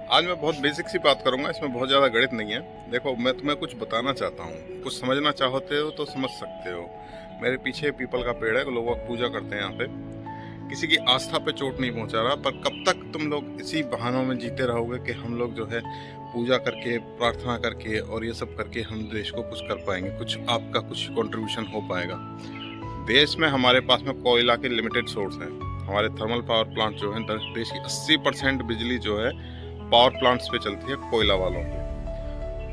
आज मैं बहुत बेसिक सी बात करूंगा, इसमें बहुत ज़्यादा गणित नहीं है। देखो, मैं तुम्हें कुछ बताना चाहता हूँ, कुछ समझना चाहते हो तो समझ सकते हो। मेरे पीछे पीपल का पेड़ है, लोग पूजा करते हैं यहाँ पे। किसी की आस्था पे चोट नहीं पहुँचा रहा, पर कब तक तुम लोग इसी बहानों में जीते रहोगे कि हम लोग जो है पूजा करके, प्रार्थना करके और ये सब करके हम देश को कुछ कर पाएंगे, कुछ आपका कुछ कंट्रीब्यूशन हो पाएगा। देश में हमारे पास में कोयला के लिमिटेड सोर्स हैं। हमारे थर्मल पावर प्लांट जो है, देश की 80% बिजली जो है पावर प्लांट्स पे चलती है, कोयला वालों पे।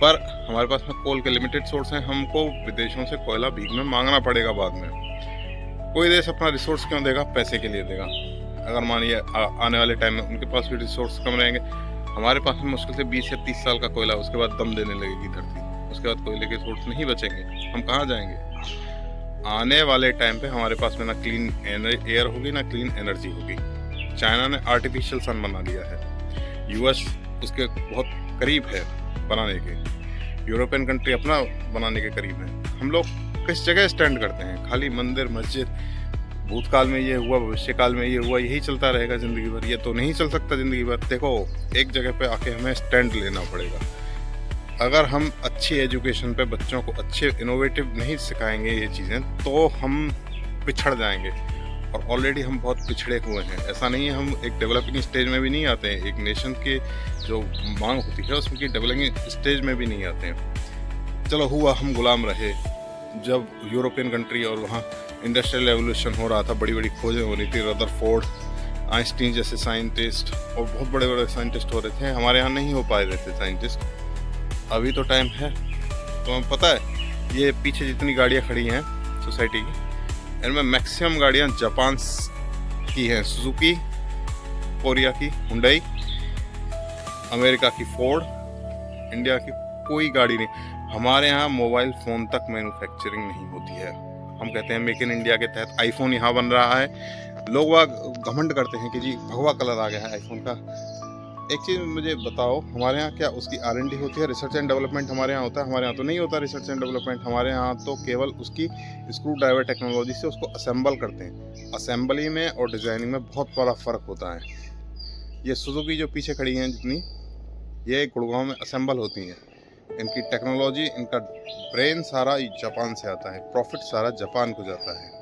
पर हमारे पास में कोल के लिमिटेड सोर्स हैं, हमको विदेशों से कोयला भीख में मांगना पड़ेगा बाद में। कोई देश अपना रिसोर्स क्यों देगा? पैसे के लिए देगा। अगर मानिए आने वाले टाइम में उनके पास भी रिसोर्स कम रहेंगे, हमारे पास में मुश्किल से 20 या 30 साल का कोयला, उसके बाद दम देने लगेगी धरती, उसके बाद कोयले के सोर्स नहीं बचेंगे, हम कहाँ जाएंगे? आने वाले टाइम पे हमारे पास में ना क्लीन एयर होगी ना क्लीन एनर्जी होगी। चाइना ने आर्टिफिशियल सन बना दिया है, यूएस उसके बहुत करीब है बनाने के, यूरोपियन कंट्री अपना बनाने के करीब है। हम लोग किस जगह स्टैंड करते हैं? खाली मंदिर मस्जिद, भूतकाल में ये हुआ, भविष्यकाल में ये हुआ, यही चलता रहेगा जिंदगी भर? ये तो नहीं चल सकता जिंदगी भर। देखो, एक जगह पे आके हमें स्टैंड लेना पड़ेगा। अगर हम अच्छी एजुकेशन पे बच्चों को अच्छे इनोवेटिव नहीं सिखाएंगे ये चीज़ें, तो हम पिछड़ जाएंगे, और ऑलरेडी हम बहुत पिछड़े हुए हैं। ऐसा नहीं है, हम एक डेवलपिंग स्टेज में भी नहीं आते हैं, एक नेशन के जो मांग होती है उसमें की डेवलपिंग स्टेज में भी नहीं आते हैं। चलो हुआ, हम गुलाम रहे जब यूरोपियन कंट्री और वहाँ इंडस्ट्रियल रेवोल्यूशन हो रहा था, बड़ी बड़ी खोजें हो रही थी, रदरफोर्ड, आइंस्टीन जैसे साइंटिस्ट और बहुत बड़े बड़े साइंटिस्ट हो रहे थे। हमारे यहाँ नहीं हो पाए रहे थे साइंटिस्ट। अभी तो टाइम है। तो हमें पता है, ये पीछे जितनी गाड़ियाँ खड़ी हैं सोसाइटी की, इनमें मैक्सिमम गाड़ियाँ जापान की हैं, सुजुकी, कोरिया की हुंडई, अमेरिका की फोर्ड, इंडिया की कोई गाड़ी नहीं। हमारे यहाँ मोबाइल फ़ोन तक मैन्युफैक्चरिंग नहीं होती है। हम कहते हैं मेक इन इंडिया के तहत आईफोन यहाँ बन रहा है। लोग वह घमंड करते हैं कि जी भगवा कलर आ गया है आईफोन का। एक चीज़ मुझे बताओ, हमारे यहाँ क्या उसकी R&D होती है, रिसर्च एंड डेवलपमेंट हमारे यहाँ होता है? हमारे यहाँ तो नहीं होता रिसर्च एंड डेवलपमेंट। हमारे यहाँ तो केवल उसकी स्क्रू ड्राइवर टेक्नोलॉजी से उसको असेंबल करते हैं। असेंबली में और डिज़ाइनिंग में बहुत बड़ा फ़र्क होता है। ये सुजुकी जो पीछे खड़ी हैं जितनी, ये गुड़गांव में असेंबल होती हैं। इनकी टेक्नोलॉजी, इनका ब्रेन सारा जापान से आता है, प्रॉफिट सारा जापान को जाता है।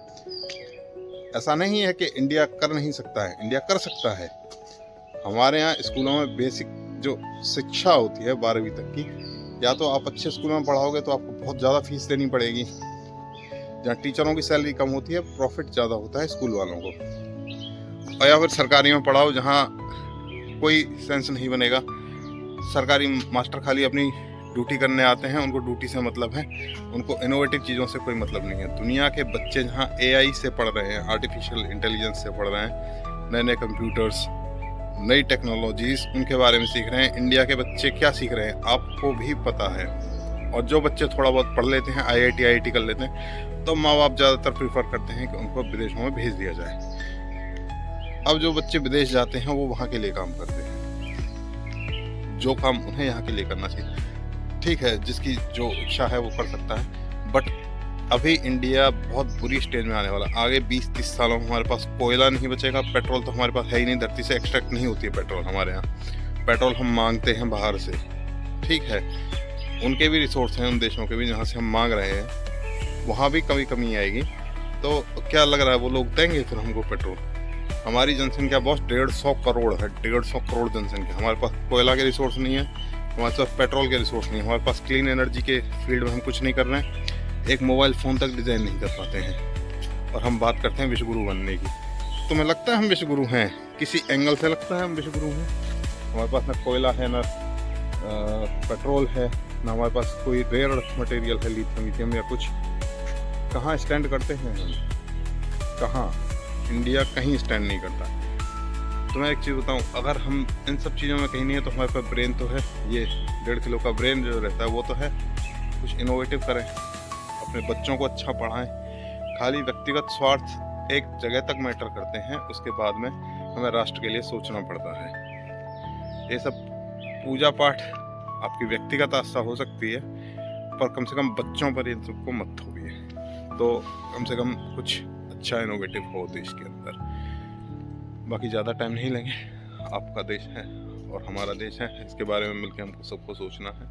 ऐसा नहीं है कि इंडिया कर नहीं सकता है, इंडिया कर सकता है। हमारे यहाँ स्कूलों में बेसिक जो शिक्षा होती है 12वीं तक की, या तो आप अच्छे स्कूलों में पढ़ाओगे तो आपको बहुत ज़्यादा फीस देनी पड़ेगी। जहाँ टीचरों की सैलरी कम होती है, प्रॉफिट ज़्यादा होता है स्कूल वालों को। और या फिर सरकारी में पढ़ाओ, जहाँ कोई सेंस नहीं बनेगा। सरकारी मास्टर खाली अपनी ड्यूटी करने आते हैं, उनको ड्यूटी से मतलब है, उनको इनोवेटिव चीज़ों से कोई मतलब नहीं है। दुनिया के बच्चे जहाँ AI से पढ़ रहे हैं, आर्टिफिशियल इंटेलिजेंस से पढ़ रहे हैं, नए नए कंप्यूटर्स, नई टेक्नोलॉजीज, उनके बारे में सीख रहे हैं। इंडिया के बच्चे क्या सीख रहे हैं आपको भी पता है। और जो बच्चे थोड़ा बहुत पढ़ लेते हैं, IIT कर लेते हैं, तो माँ बाप ज़्यादातर प्रीफर करते हैं कि उनको विदेशों में भेज दिया जाए। अब जो बच्चे विदेश जाते हैं वो वहाँ के लिए काम करते हैं, जो काम उन्हें यहाँ के लिए करना चाहिए। ठीक है, जिसकी जो इच्छा है वो कर सकता है, बट अभी इंडिया बहुत बुरी स्टेज में आने वाला। आगे 20-30 सालों में हमारे पास कोयला नहीं बचेगा। पेट्रोल तो हमारे पास है ही नहीं, धरती से एक्सट्रैक्ट नहीं होती है पेट्रोल हमारे यहाँ। पेट्रोल हम मांगते हैं बाहर से, ठीक है, उनके भी रिसोर्स हैं, उन देशों के भी जहाँ से हम मांग रहे हैं, वहाँ भी कमी आएगी। तो क्या लग रहा है वो लोग देंगे फिर हमको पेट्रोल? हमारी जनसंख्या बहुत 150 करोड़ है, 150 करोड़ जनसंख्या। हमारे पास कोयला के रिसोर्स नहीं है, हमारे पास पेट्रोल के रिसोर्स नहीं है, हमारे पास क्लीन एनर्जी के फील्ड में हम कुछ नहीं कर रहे हैं, एक मोबाइल फ़ोन तक डिज़ाइन नहीं कर पाते हैं, और हम बात करते हैं विश्वगुरु बनने की। तुम्हें लगता है हम विश्वगुरु हैं? किसी एंगल से लगता है हम विश्वगुरु हैं? हमारे पास ना कोयला है, ना पेट्रोल है, ना हमारे पास कोई रेयर अर्थ मटेरियल है, लिथियम या कुछ। कहाँ स्टैंड करते हैं हम? कहाँ? इंडिया कहीं स्टैंड नहीं करता। तो मैं एक चीज़ बताऊँ, अगर हम इन सब चीज़ों में कहीं नहीं है तो हमारे पास ब्रेन तो है। ये 1.5 किलो का ब्रेन जो रहता है वो तो है। कुछ इनोवेटिव करें, अपने बच्चों को अच्छा पढ़ाएं। खाली व्यक्तिगत स्वार्थ एक जगह तक मैटर करते हैं, उसके बाद में हमें राष्ट्र के लिए सोचना पड़ता है। ये सब पूजा पाठ आपकी व्यक्तिगत आस्था हो सकती है, पर कम से कम बच्चों पर इन सबको मत थोपिए, तो कम से कम कुछ अच्छा इनोवेटिव हो देश के अंदर। बाकी ज़्यादा टाइम नहीं लेंगे, आपका देश है और हमारा देश है, इसके बारे में मिलकर हमको सबको सोचना है।